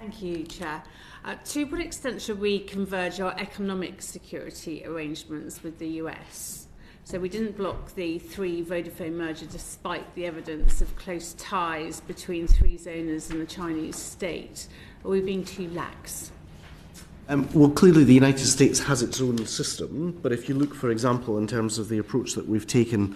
Thank you, Chair. To what extent should we converge our economic security arrangements with the US? So we didn't block the Three Vodafone merger despite the evidence of close ties between Three's owners and the Chinese state. Are we being too lax? Well, clearly the United States has its own system, but if you look, for example, in terms of the approach that we've taken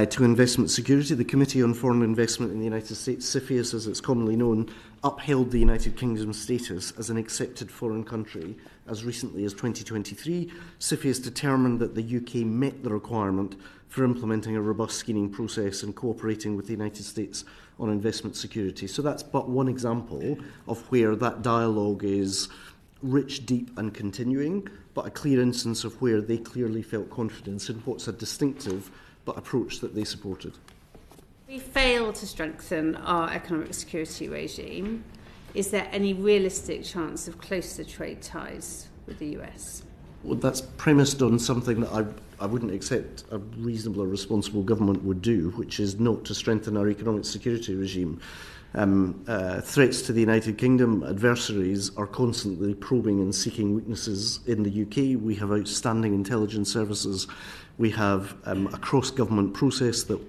to investment security, the Committee on Foreign Investment in the United States, CFIUS as it's commonly known, upheld the United Kingdom's status as an accepted foreign country as recently as 2023. CFIUS determined that the UK met the requirement for implementing a robust screening process and cooperating with the United States on investment security. So that's but one example of where that dialogue is rich, deep and continuing, but a clear instance of where they clearly felt confidence in what's a distinctive but approach that they supported. We fail to strengthen our economic security regime. Is there any realistic chance of closer trade ties with the US? Well, that's premised on something that I wouldn't accept a reasonable or responsible government would do, which is not to strengthen our economic security regime. Threats to the United Kingdom, adversaries are constantly probing and seeking weaknesses in the UK. We have outstanding intelligence services. We have a cross-government process that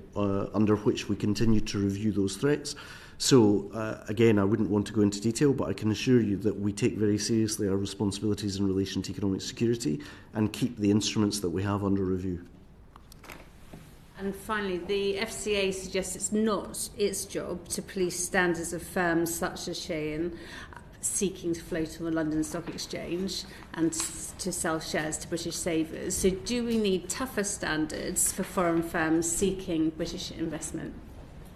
under which we continue to review those threats. So, again, I wouldn't want to go into detail, but I can assure you that we take very seriously our responsibilities in relation to economic security and keep the instruments that we have under review. And finally, the FCA suggests it's not its job to police standards of firms such as Shein seeking to float on the London Stock Exchange and to sell shares to British savers. So do we need tougher standards for foreign firms seeking British investment?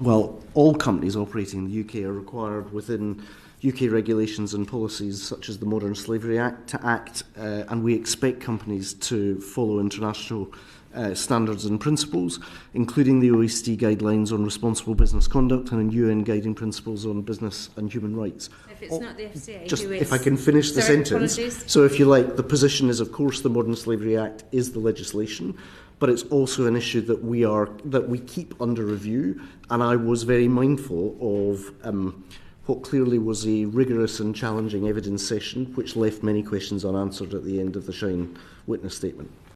Well, all companies operating in the UK are required within UK regulations and policies such as the Modern Slavery Act to act, and we expect companies to follow international standards and principles, including the OECD guidelines on responsible business conduct and UN guiding principles on business and human rights. If it's not the FCA, just who is? If I can finish the sentence. Apologies. So if you like, the position is, of course, the Modern Slavery Act is the legislation, but it's also an issue that we keep under review, and I was very mindful of what clearly was a rigorous and challenging evidence session, which left many questions unanswered at the end of the Shine witness statement.